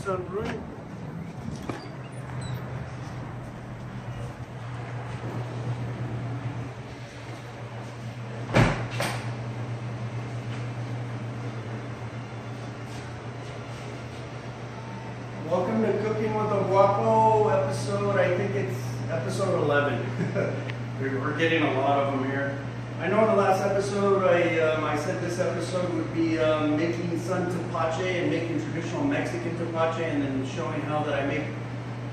on Brewing. Welcome to Cooking with a Guapo episode, I think it's episode 11. We're getting a lot of them here. I know in the last episode I said this episode would be making sun tepache and making traditional Mexican tepache, and then showing how that I make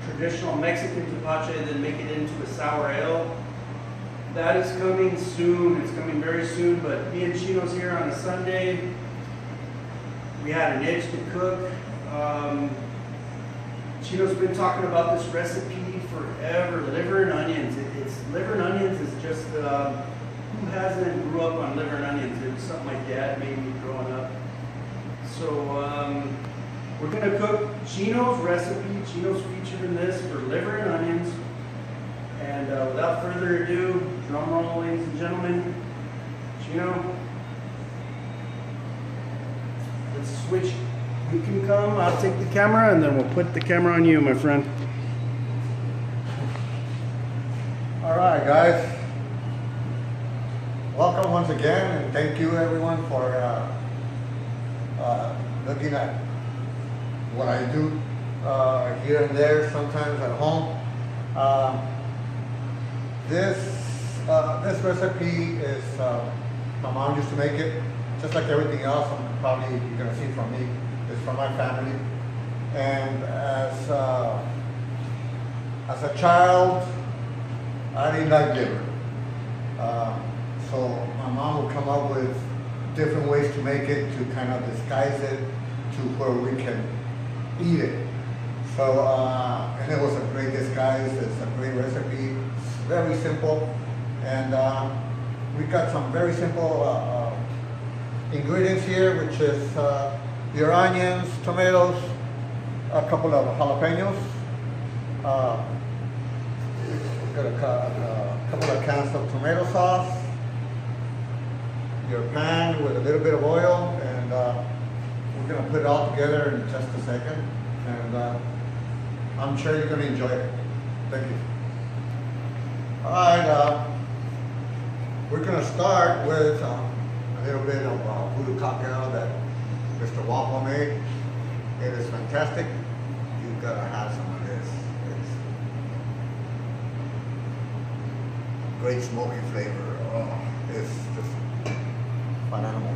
traditional Mexican tepache and then make it into a sour ale. That is coming soon. It's coming very soon, but me and Chino's here on a Sunday. We had an itch to cook. Chino's been talking about this recipe forever, liver and onions. It's liver and onions is just, who hasn't grew up on liver and onions? It was something my dad made me growing up. So we're gonna cook Chino's recipe. Chino's featured in this for liver and onions. And without further ado, drum roll, ladies and gentlemen. Chino, let's switch. You can come, I'll take the camera, and then we'll put the camera on you, my friend. All right, guys. Welcome once again, and thank you everyone for looking at what I do here and there, sometimes at home. This recipe is, my mom used to make it, just like everything else. Probably you're gonna see from me. It's from my family, and as a child, I didn't like liver. So my mom would come up with different ways to make it, to kind of disguise it to where we can eat it. So, and it was a great disguise. It's a great recipe. It's very simple, and we got some very simple ingredients here, which is your onions, tomatoes, a couple of jalapenos. We've got a couple of cans of tomato sauce. Your pan with a little bit of oil, and we're gonna put it all together in just a second. And I'm sure you're gonna enjoy it. Thank you. All right, we're gonna start with a little bit of Voodoo Cock Ale that Mr. Guapo made. It is fantastic. You've got to have some of this. It's great smoky flavor. Oh, it's just phenomenal.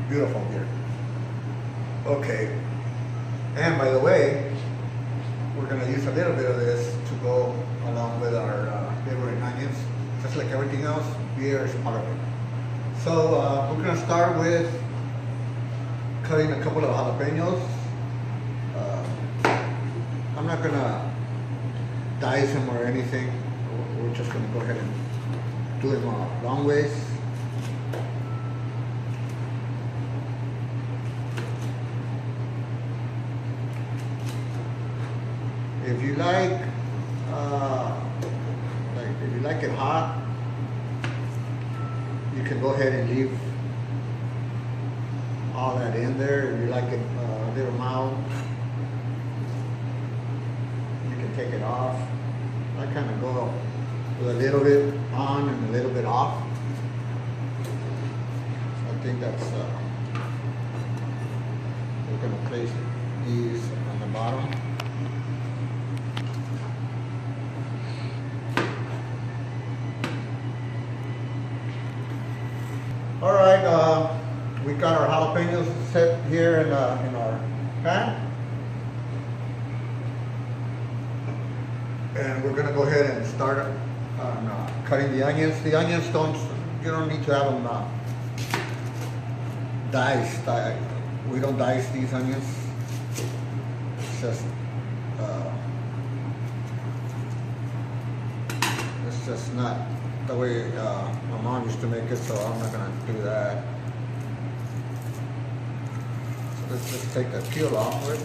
Beautiful beer. Okay. And by the way, we're going to use a little bit of this to go along with our liver and onions. Just like everything else, beer is part of it. So we're going to start with cutting a couple of jalapenos. I'm not gonna dice them or anything. We're just gonna go ahead and do them long ways. If you like if you like it hot, you can go ahead and leave all that in there. If you like it a little mild, you can take it off. I kind of go with a little bit on and a little bit off. So I think that's, we're going to place these on the bottom. All right, we got our jalapenos set here in our pan. And we're gonna go ahead and start on cutting the onions. The onions you don't need to have them diced. We don't dice these onions. It's just not the way my mom used to make it, so I'm not gonna do that. So let's just take the peel off of it.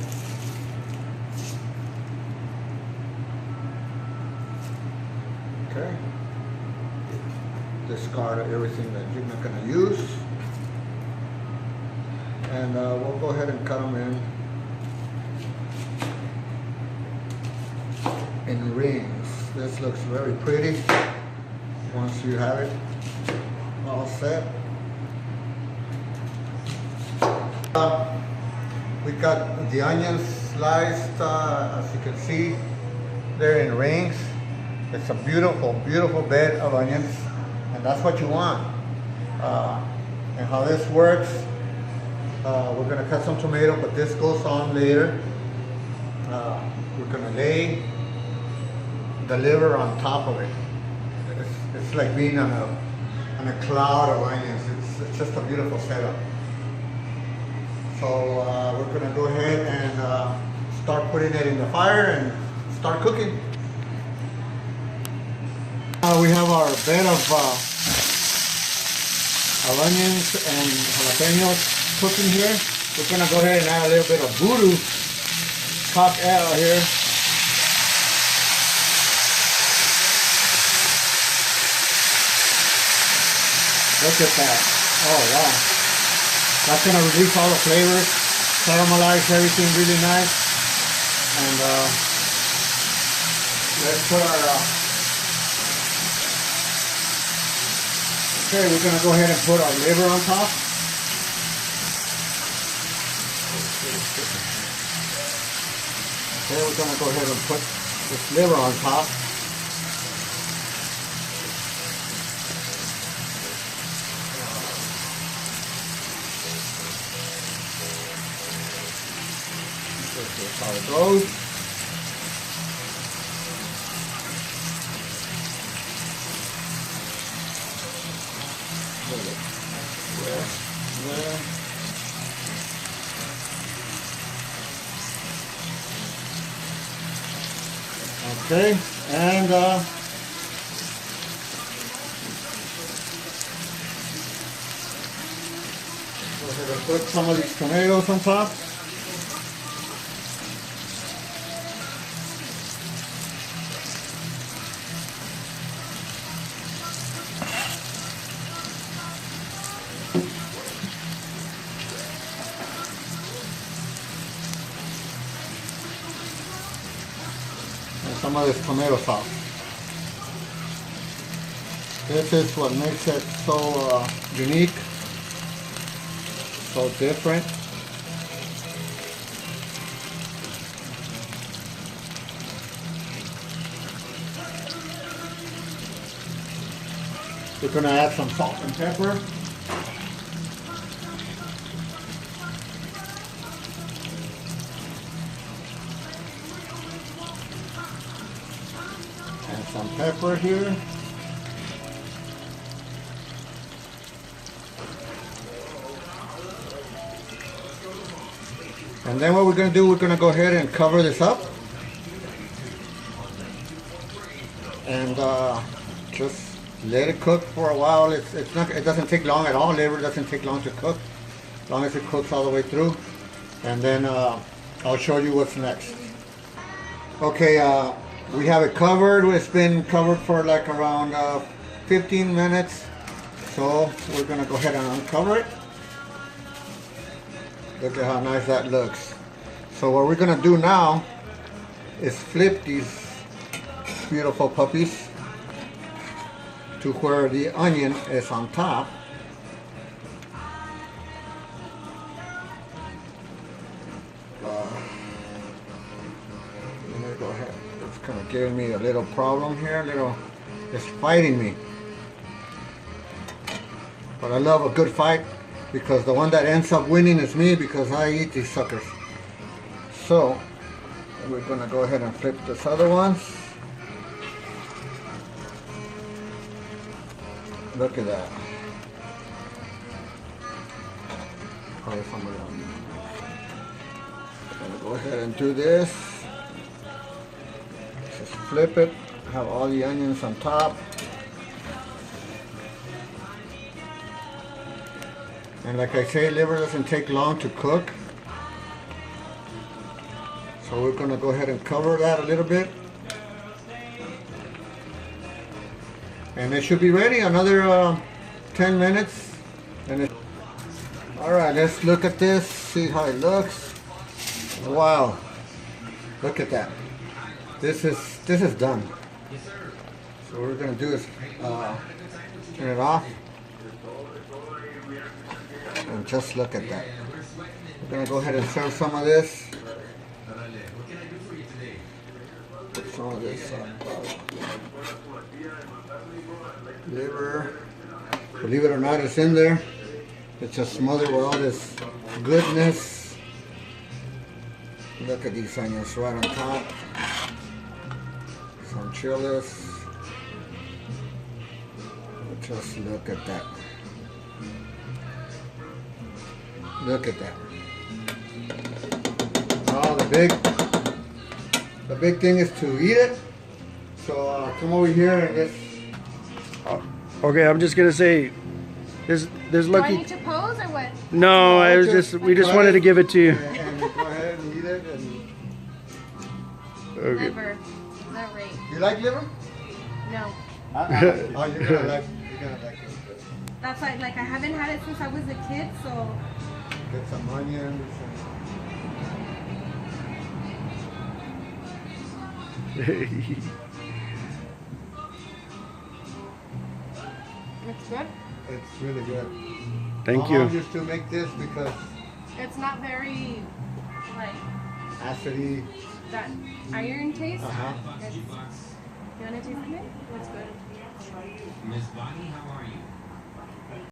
Okay. Discard everything that you're not gonna use. And we'll go ahead and cut them in in rings. This looks very pretty once you have it all set. We got the onions sliced, as you can see, they're in rings. It's a beautiful, beautiful bed of onions, and that's what you want. And how this works, we're gonna cut some tomato, but this goes on later. We're gonna lay the liver on top of it. It's like being on a cloud of onions. It's just a beautiful setup. So we're gonna go ahead and start putting it in the fire and start cooking. We have our bed of onions and jalapenos cooking here. We're gonna go ahead and add a little bit of Voodoo Cock Ale here. Look at that. Oh wow. That's gonna release all the flavors, caramelize everything really nice. And let's put our okay, we're gonna go ahead and put our liver on top. Okay, we're gonna go ahead and put this liver on top. That's how it goes. There. Okay, and go ahead and put some of these tomatoes on top. Some of this tomato sauce. This is what makes it so unique, so different. We're going to add some salt and pepper. Some pepper here. And then what we're going to do, we're going to go ahead and cover this up. And just let it cook for a while. It doesn't take long at all. Liver doesn't take long to cook, as long as it cooks all the way through. And then I'll show you what's next. Okay, we have it covered. It's been covered for like around 15 minutes. So we're gonna go ahead and uncover it. Look at how nice that looks. So what we're gonna do now is flip these beautiful puppies to where the onion is on top. Let me go ahead. It's kind of giving me a little problem here. It's fighting me. But I love a good fight, because the one that ends up winning is me, because I eat these suckers. So we're gonna go ahead and flip this other one. Look at that. Probably somebody else. I'm gonna go ahead and do this. Just flip it. Have all the onions on top. And like I say, liver doesn't take long to cook. So we're gonna go ahead and cover that a little bit. And it should be ready another 10 minutes. Alright, let's look at this, see how it looks. Wow, look at that. this is done. So what we're gonna do is turn it off and just look at that. We're gonna go ahead and serve some of this. Put some of this liver. Believe it or not, it's in there. It's just smothered with all this goodness. Look at these onions right on top. Some chiles. Just look at that. Look at that. Oh, the big thing is to eat it. So come over here and just. Okay, I'm just gonna say, there's Do I lucky. need to pose or what? No, I was just we just wanted to give it to you. And go ahead and eat it. And Okay. Liver. Is that right? you like liver? No. Oh, you're gonna like it. That's like I haven't had it since I was a kid, so Get some onions. it's good. It's really good. Thank My mom you. used to make this because It's not very like acidy. that iron taste. Uh-huh. You wanna taste it? It's good. Miss Bonnie, how are you?